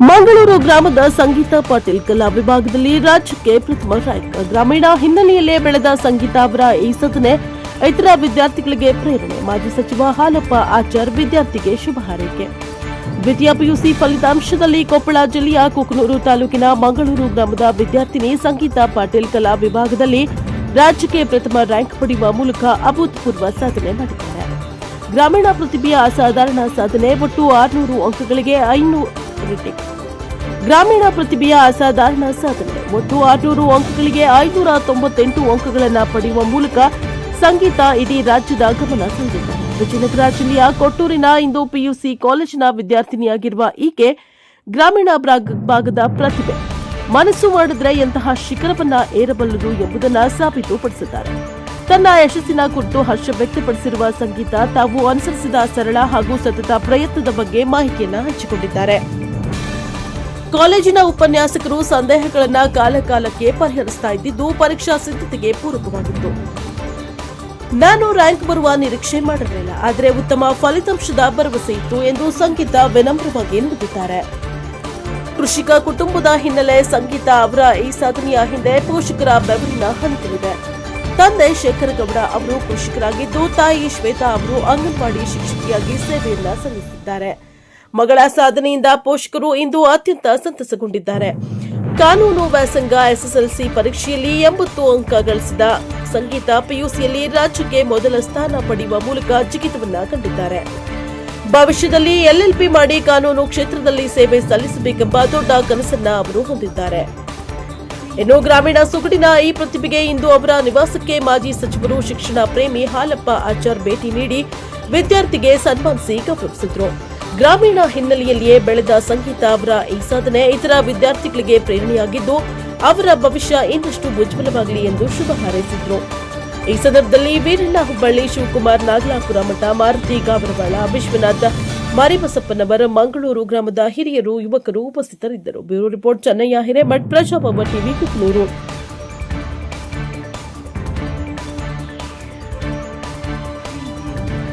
ಮಂಗಳೂರು ಗ್ರಾಮದ ಸಂಗೀತಾ ಪಾಟೀಲ್ ಕಲಾ ವಿಭಾಗದಲ್ಲಿ ರಾಜ್ಯಕ್ಕೆ ಪ್ರಥಮ ರ್ಯಾಂಕ್. ಗ್ರಾಮೀಣ ಹಿನ್ನೆಲೆಯಲ್ಲೇ ಬೆಳೆದ ಸಂಗೀತಾ ಅವರ ಈ ಸಾಧನೆ ಇತರ ವಿದ್ಯಾರ್ಥಿಗಳಿಗೆ ಪ್ರೇರಣೆ. ಮಾಜಿ ಸಚಿವ ಹಾಲಪ್ಪ ಆಚಾರ್ ವಿದ್ಯಾರ್ಥಿಗೆ ಶುಭ ಹಾರೈಕೆ. ದ್ವಿತೀಯ ಪಿಯುಸಿ ಫಲಿತಾಂಶದಲ್ಲಿ ಕೊಪ್ಪಳ ಜಿಲ್ಲೆಯ ಕುಕನೂರು ತಾಲೂಕಿನ ಮಂಗಳೂರು ಗ್ರಾಮದ ವಿದ್ಯಾರ್ಥಿನಿ ಸಂಗೀತಾ ಪಾಟೀಲ್ ಕಲಾ ವಿಭಾಗದಲ್ಲಿ ರಾಜ್ಯಕ್ಕೆ ಪ್ರಥಮ ರ್ಯಾಂಕ್ ಪಡೆಯುವ ಮೂಲಕ ಅಭೂತಪೂರ್ವ ಸಾಧನೆ ಮಾಡಿದ್ದಾರೆ. ಗ್ರಾಮೀಣ ಪ್ರತಿಭೆಯ ಅಸಾಧಾರಣ ಸಾಧನೆ. ಒಟ್ಟು 600 ಅಂಕಗಳಿಗೆ 598 ಅಂಕಗಳನ್ನು ಪಡೆಯುವ ಮೂಲಕ ಸಂಗೀತಾ ಇಡೀ ರಾಜ್ಯದ ಗಮನ ಸೆಳೆದಿದ್ದಾರೆ. ವಿಜಯನಗರ ಜಿಲ್ಲೆಯ ಕೊಟ್ಟೂರಿನ ಇಂದು ಪಿಯುಸಿ ಕಾಲೇಜಿನ ವಿದ್ಯಾರ್ಥಿನಿಯಾಗಿರುವ ಈಕೆ ಗ್ರಾಮೀಣ ಭಾಗದ ಪ್ರತಿಭೆ. ಮನಸ್ಸು ಮಾಡಿದ್ರೆ ಎಂತಹ ಶಿಖರವನ್ನ ಏರಬಲ್ಲದು ಎಂಬುದನ್ನು ಸಾಬೀತುಪಡಿಸಿದ್ದಾರೆ. ತನ್ನ ಯಶಸ್ಸಿನ ಕುರಿತು ಹರ್ಷ ವ್ಯಕ್ತಪಡಿಸಿರುವ ಸಂಗೀತಾ ತಾವು ಅನುಸರಿಸಿದ ಸರಳ ಹಾಗೂ ಸತತ ಪ್ರಯತ್ನದ ಬಗ್ಗೆ ಮಾಹಿತಿಯನ್ನು ಹಂಚಿಕೊಂಡಿದ್ದಾರೆ. ಕಾಲೇಜಿನ ಉಪನ್ಯಾಸಕರು ಸಂದೇಹಗಳನ್ನು ಕಾಲಕಾಲಕ್ಕೆ ಪರಿಹರಿಸ್ತಾ ಇದ್ದಿದ್ದು ಪರೀಕ್ಷಾ ಸಿದ್ಧತೆಗೆ ಪೂರಕವಾಗಿತ್ತು. ನಾನು ರ್ಯಾಂಕ್ ಬರುವ ನಿರೀಕ್ಷೆ ಮಾಡಿರಲಿಲ್ಲ, ಆದರೆ ಉತ್ತಮ ಫಲಿತಾಂಶದ ಭರವಸೆ ಇತ್ತು ಎಂದು ಸಂಗೀತಾ ವಿನಮ್ರವಾಗಿ ನುಡಿದಿದ್ದಾರೆ. ಕೃಷಿಕ ಕುಟುಂಬದ ಹಿನ್ನೆಲೆ ಸಂಗೀತಾ ಅವರ ಈ ಸಾಧನೆಯ ಹಿಂದೆ ಪೋಷಕರ ಬೆವರಿನ ಹನಿಗಳಿದೆ. ತಂದೆ ಶೇಖರಗೌಡ ಅವರು ಕೃಷಿಕರಾಗಿದ್ದು, ತಾಯಿ ಶ್ವೇತಾ ಅವರು ಅಂಗನವಾಡಿ ಶಿಕ್ಷಕಿಯಾಗಿ ಸೇವೆಯನ್ನ ಸಲ್ಲಿಸಿದ್ದಾರೆ. ಮಗಳ ಸಾಧನೆಯಿಂದ ಪೋಷಕರು ಇಂದು ಅತ್ಯಂತ ಸಂತಸಗೊಂಡಿದ್ದಾರೆ. ಕಾನೂನು ವ್ಯಾಸಂಗ ಎಸ್ಎಸ್ಎಲ್ಸಿ ಪರೀಕ್ಷೆಯಲ್ಲಿ 80 ಅಂಕ ಗಳಿಸಿದ ಸಂಗೀತಾ ಪಿಯುಸಿಯಲ್ಲಿ ರಾಜ್ಯಕ್ಕೆ ಮೊದಲ ಸ್ಥಾನ ಪಡೆಯುವ ಮೂಲಕ ಜಿಗಿತವನ್ನ ಕಂಡಿದ್ದಾರೆ. ಭವಿಷ್ಯದಲ್ಲಿ ಎಲ್ಎಲ್ಬಿ ಮಾಡಿ ಕಾನೂನು ಕ್ಷೇತ್ರದಲ್ಲಿ ಸೇವೆ ಸಲ್ಲಿಸಬೇಕೆಂಬ ದೊಡ್ಡ ಕನಸನ್ನ ಅವರು ಹೊಂದಿದ್ದಾರೆ. ಇನ್ನು ಗ್ರಾಮೀಣ ಸೊಗಡಿನ ಈ ಪ್ರತಿಭೆಗೆ ಇಂದು ಅವರ ನಿವಾಸಕ್ಕೆ ಮಾಜಿ ಸಚಿವರು ಶಿಕ್ಷಣ ಪ್ರೇಮಿ ಹಾಲಪ್ಪ ಆಚಾರ್ ಭೇಟಿ ನೀಡಿ ವಿದ್ಯಾರ್ಥಿಗೆ ಸನ್ಮಾನಿಸಿ ಗೌರವಿಸಿದರು. ಗ್ರಾಮೀಣ ಹಿನ್ನೆಲೆಯಲ್ಲಿಯೇ ಬೆಳೆದ ಸಂಗೀತಾ ಅವರ ಈ ಸಾಧನೆ ಇತರ ವಿದ್ಯಾರ್ಥಿಗಳಿಗೆ ಪ್ರೇರಣೆಯಾಗಿದ್ದು, ಅವರ ಭವಿಷ್ಯ ಇನ್ನಷ್ಟು ಉಜ್ವಲವಾಗಲಿ ಎಂದು ಶುಭ ಹಾರೈಸಿದರು. ಈ ಸಂದರ್ಭದಲ್ಲಿ ವೀರಣ್ಣ ಹುಬ್ಬಳ್ಳಿ, ಶಿವಕುಮಾರ್ ನಾಗಲಾಪುರ ಮಠ, ಮಾರುತಿ ಗಾಬರವಾಳ, ವಿಶ್ವನಾಥ್ ಮಾರಿಬಸಪ್ಪನವರ, ಮಂಗಳೂರು ಗ್ರಾಮದ ಹಿರಿಯರು, ಯುವಕರು ಉಪಸ್ಥಿತರಿದ್ದರು. Bureau report, Chennayya Hiremath, Prajabhava TV, Kukanur.